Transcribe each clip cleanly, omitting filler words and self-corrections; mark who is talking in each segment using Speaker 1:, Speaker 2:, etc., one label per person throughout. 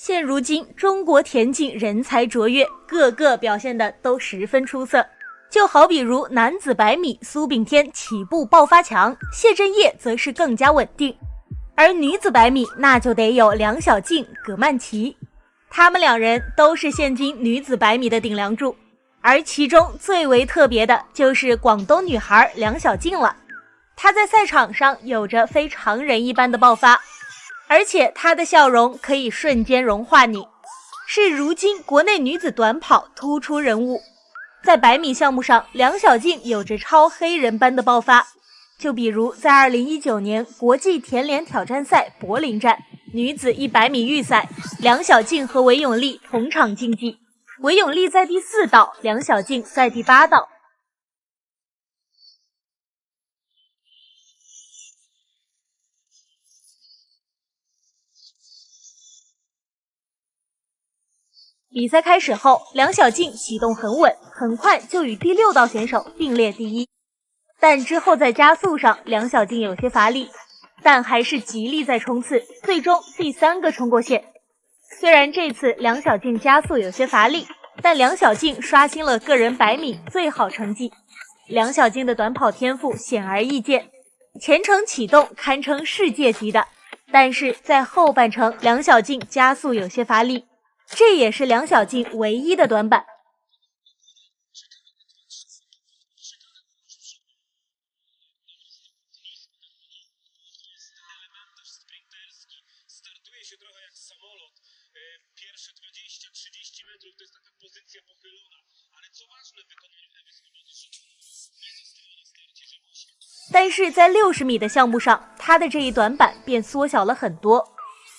Speaker 1: 现如今，中国田径人才卓越，个个表现的都十分出色。就好比如男子100米，苏炳添起步爆发强，谢震业则是更加稳定。而女子100米，那就得有梁小静、葛曼棋，她们两人都是现今女子100米的顶梁柱。而其中最为特别的就是广东女孩梁小静了，她在赛场上有着非常人一般的爆发，而且她的笑容可以瞬间融化你，是如今国内女子短跑突出人物。在100米项目上，梁小静有着超黑人般的爆发，就比如在2019年国际田联挑战赛柏林站女子100米预赛，梁小静和韦永丽同场竞技，韦永丽在第4道，梁小静在第8道。比赛开始后，梁小静启动很稳，很快就与第6道选手并列第一。但之后在加速上，梁小静有些乏力，但还是极力在冲刺，最终第3个冲过线。虽然这次梁小静加速有些乏力，但梁小静刷新了个人100米最好成绩。梁小静的短跑天赋显而易见，前程启动堪称世界级的，但是在后半程，梁小静加速有些乏力，这也是梁小静唯一的短板。但是在60米的项目上，他的这一短板便缩小了很多。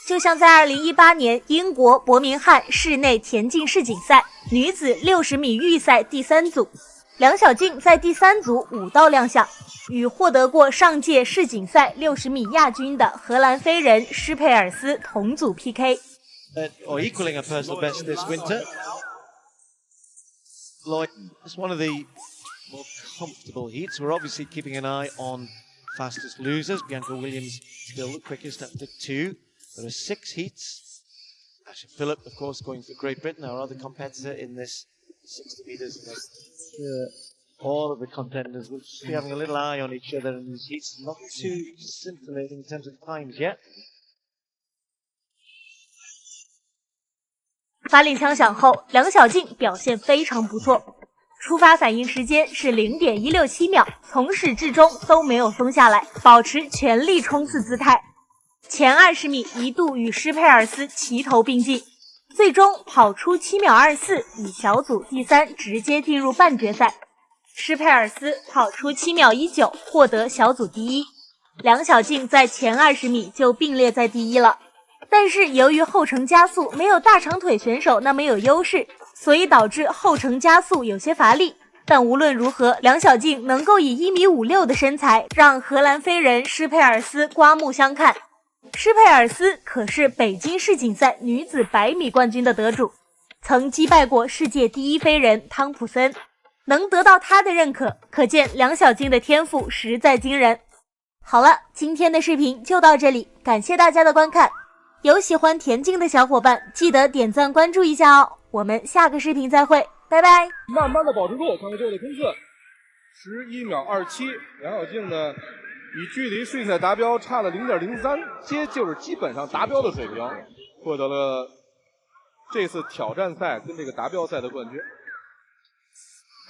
Speaker 1: 就像在2018年英国伯明翰室内田径世锦赛女子60米预赛第3组，梁小静在第3组5道亮相，与获得过上届世锦赛60米亚军的荷兰飞人施佩尔斯同组 PK。Or
Speaker 2: equaling a personal best this winter. Lloyd is one of the more comfortable heats. We're obviously keeping an eye on fastest losers. Bianca Williams still the quickest up to 2. There are 6 heats. Asher Phillip, of course, going for Great Britain, our other competitor in this 60 metres. All of the contenders will just be having a little eye on each other in these heats. Not too scintillating in terms of times yet.
Speaker 1: 发令枪响后，梁小静表现非常不错，出发反应时间是0.167秒，从始至终都没有松下来，保持全力冲刺姿态。前20米一度与施佩尔斯齐头并进，最终跑出7秒24，以小组第3直接进入半决赛。施佩尔斯跑出7秒19，获得小组第1。梁小静在前20米就并列在第1了。但是由于后程加速没有大长腿选手那么有优势，所以导致后程加速有些乏力。但无论如何，梁小静能够以1.56米的身材让荷兰飞人施佩尔斯刮目相看。施佩尔斯可是北京世锦赛女子100米冠军的得主，曾击败过世界第1飞人汤普森，能得到他的认可，可见梁小静的天赋实在惊人。好了，今天的视频就到这里，感谢大家的观看。有喜欢田径的小伙伴，记得点赞关注一下哦！我们下个视频再会，拜拜。
Speaker 3: 慢慢的保持住，看看最后的冲刺，11秒27，梁小静呢，以距离世锦赛达标差了0.03，就是基本上达标的水平，获得了这次挑战赛跟这个达标赛的冠军，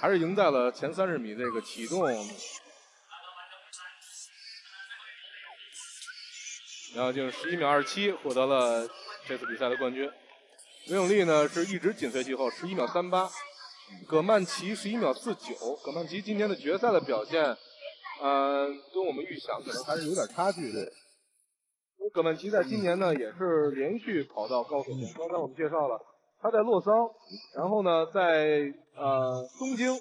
Speaker 3: 还是赢在了前30米这个启动。梁小静11秒27获得了这次比赛的冠军。韦永丽呢是一直紧随其后，11秒38。葛曼棋11秒49。葛曼棋今天的决赛的表现，跟我们预想可能还是有点差距的。因为葛曼棋在今年呢也是连续跑到高水平。刚才我们介绍了，他在洛桑，然后呢在东京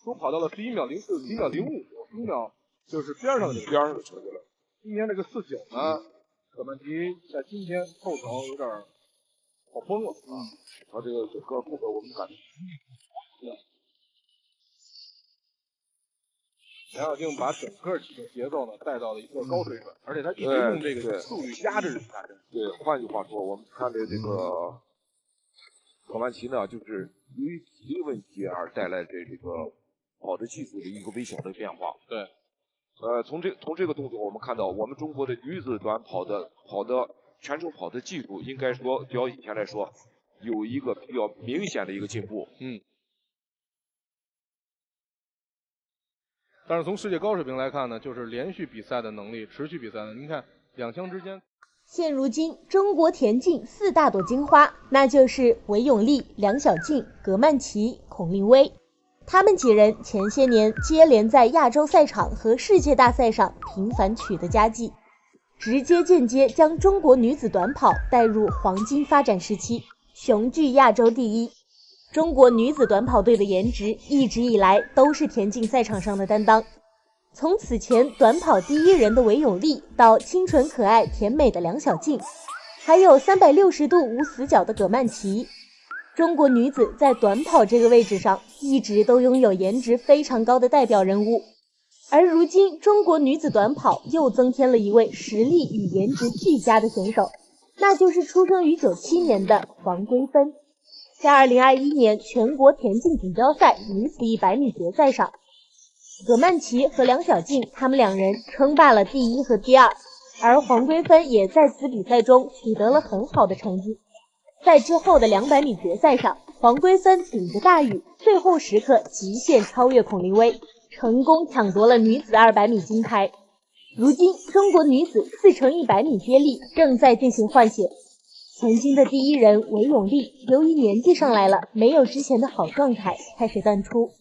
Speaker 3: 都跑到了11秒04、11秒05，11秒就是边上的这个边上的成绩了。今年这个49呢。葛曼棋在今天后程有点跑崩了啊！他这个整个后边我们感觉，梁晓静把整个体育节奏呢带到了一个高水准，而且他一直用这个速率压制人家。
Speaker 4: 对，换句话说，我们看的这个葛曼棋呢，就是由于体力问题而带来这个跑的技术的一个微小的变化。
Speaker 3: 对，
Speaker 4: 从这个动作我们看到，我们中国的女子短跑的全程跑的技术，应该说较以前来说有一个比较明显的一个进步。
Speaker 3: 但是从世界高水平来看呢，就是连续比赛的能力、持续比赛呢，您看两强之间。
Speaker 1: 现如今，中国田径4大朵金花，那就是韦永丽、梁晓静、葛曼棋、孔令薇。他们几人前些年接连在亚洲赛场和世界大赛上频繁取得佳绩，直接间接将中国女子短跑带入黄金发展时期，雄踞亚洲第一。中国女子短跑队的颜值一直以来都是田径赛场上的担当。从此前短跑第一人的韦永丽，到清纯可爱甜美的梁晓静，还有360度无死角的葛曼棋，中国女子在短跑这个位置上一直都拥有颜值非常高的代表人物。而如今中国女子短跑又增添了一位实力与颜值俱佳的选手，那就是出生于97年的黄圭芬。在2021年全国田径锦标赛女子100米决赛上，葛曼棋和梁晓静他们两人称霸了第一和第二，而黄圭芬也在此比赛中取得了很好的成绩。在之后的200米决赛上，黄圭芬顶着大雨，最后时刻极限超越孔令薇，成功抢夺了女子200米金牌。如今中国女子4×100米接力正在进行换血，曾经的第一人韦永丽由于年纪上来了，没有之前的好状态，开始淡出，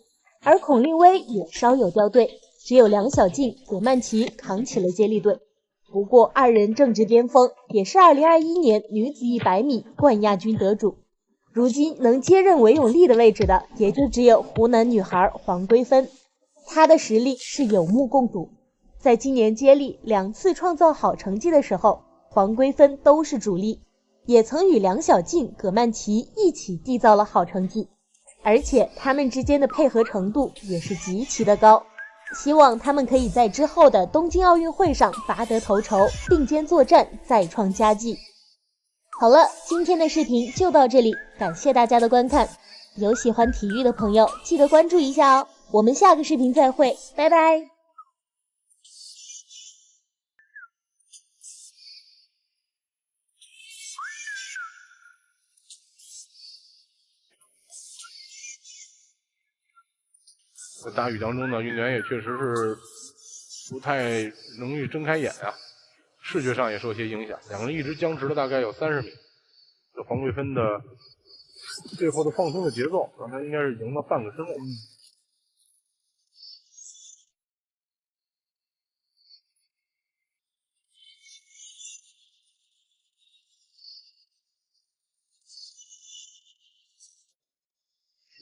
Speaker 1: 而孔令薇也稍有掉队，只有梁晓静、葛曼棋扛起了接力队。不过二人正值巅峰，也是2021年女子100米冠亚军得主。如今能接任韦永丽的位置的，也就只有湖南女孩黄圭芬，她的实力是有目共睹。在今年接力2次创造好成绩的时候，黄圭芬都是主力，也曾与梁晓静、葛曼棋一起缔造了好成绩，而且他们之间的配合程度也是极其的高。希望他们可以在之后的东京奥运会上拔得头筹，并肩作战，再创佳绩。好了，今天的视频就到这里，感谢大家的观看。有喜欢体育的朋友记得关注一下哦，我们下个视频再会，拜拜。
Speaker 3: 在大雨当中呢，运动员也确实是不太容易睁开眼啊，视觉上也受些影响。两个人一直僵持了大概有30米。这黄圭芬的最后的放松的节奏，让他应该是赢了半个身位。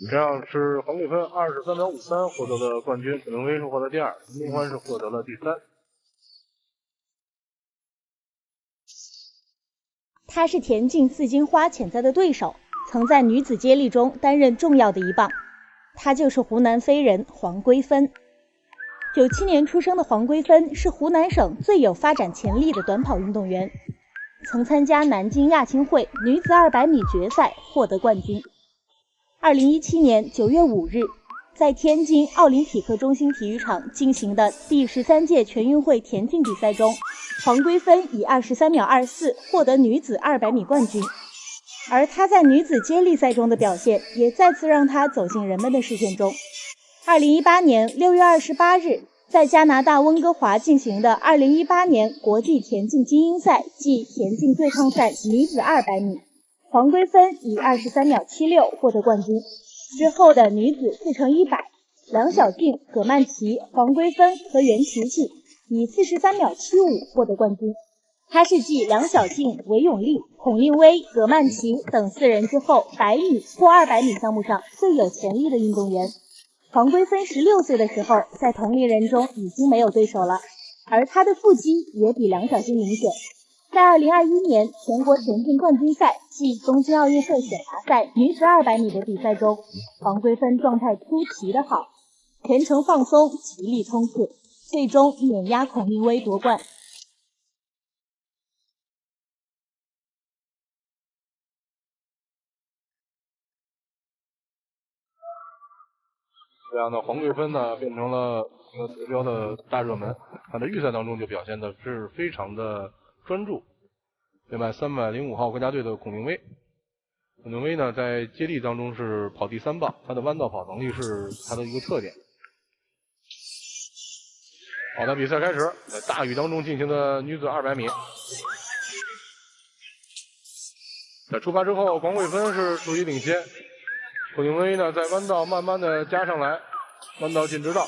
Speaker 3: 以上是黄圭芬23秒53获得了冠军，葛令薇是获得第2，陈冰欢是获得了第3。
Speaker 1: 她是田径4金花潜在的对手，曾在女子接力中担任重要的一棒。她就是湖南飞人黄圭芬。97年出生的黄圭芬是湖南省最有发展潜力的短跑运动员，曾参加南京亚青会女子200米决赛获得冠军。2017年9月5日，在天津奥林匹克中心体育场进行的第13届全运会田径比赛中，黄圭芬以23秒24获得女子200米冠军。而她在女子接力赛中的表现，也再次让她走进人们的视线中。2018年6月28日，在加拿大温哥华进行的2018年国际田径精英赛暨田径对抗赛女子200米，黄圭芬以23秒76获得冠军。之后的女子4×100，梁晓静、葛曼棋、黄圭芬和袁琪琪以43秒75获得冠军。她是继梁晓静、韦永丽、孔令薇、葛曼棋等4人之后，100米或200米项目上最有潜力的运动员。黄圭芬16岁的时候，在同龄人中已经没有对手了，而她的腹肌也比梁晓静明显。在2021年全国田径冠军赛暨东京奥运会选拔赛女子200米的比赛中，黄圭芬状态出奇的好。
Speaker 5: 全程放松，极力冲刺，最终碾压孔令威夺冠。
Speaker 3: 这样的黄桂芬呢，变成了一个夺标的大热门。她在预赛当中就表现的是非常的专注。另外，305号国家队的孔令威，孔令威呢在接力当中是跑第3棒，他的弯道跑能力是他的一个特点。好的，比赛开始，在大雨当中进行的女子200米。在出发之后，黄桂芬是处于领先，孔令威呢在弯道慢慢的加上来，弯道进直道，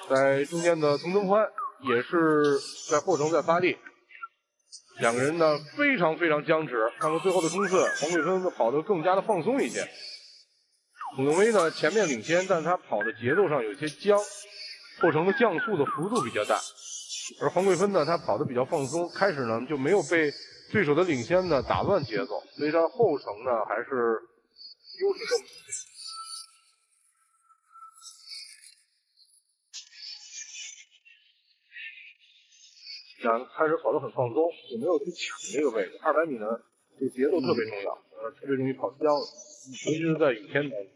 Speaker 3: 在中间的童增欢也是在后程在发力，两个人呢非常僵直。看看最后的冲刺，黄桂芬跑得更加的放松一些，孔令威呢前面领先，但是他跑的节奏上有些僵，后程的降速的幅度比较大，而黄桂芬呢他跑得比较放松，开始呢就没有被对手的领先呢打乱节奏，所以他后程呢还是优势更明显。开始跑得很放松，也没有去抢这个位置。200米呢，这个节奏特别重要，特别容易跑僵了，尤其是在雨天当中。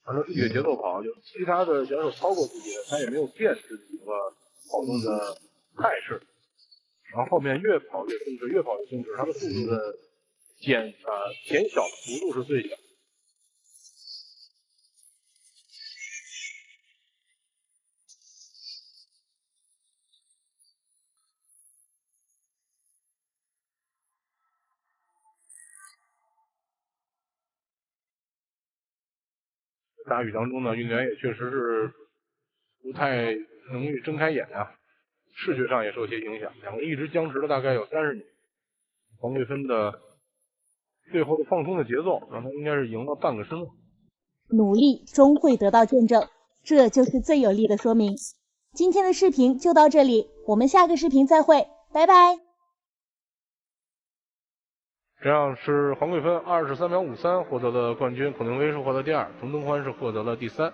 Speaker 3: 按照自己的节奏跑，就其他的选手超过自己的，他也没有变自己的跑动的态势。然后后面越跑越松弛，越跑越松弛，他的速度的减小的幅度是最小。大雨当中呢，运动员也确实是不太能去睁开眼啊，视觉上也受些影响。两个人一直僵持了大概有30米。黄桂芬的最后的放松的节奏，让他应该是赢了半个身后。
Speaker 5: 努力终会得到见证，这就是最有力的说明。今天的视频就到这里，我们下个视频再会，拜拜。
Speaker 3: 这样是黄桂芬23秒53获得了冠军，孔令威是获得第2，童增欢是获得了第3。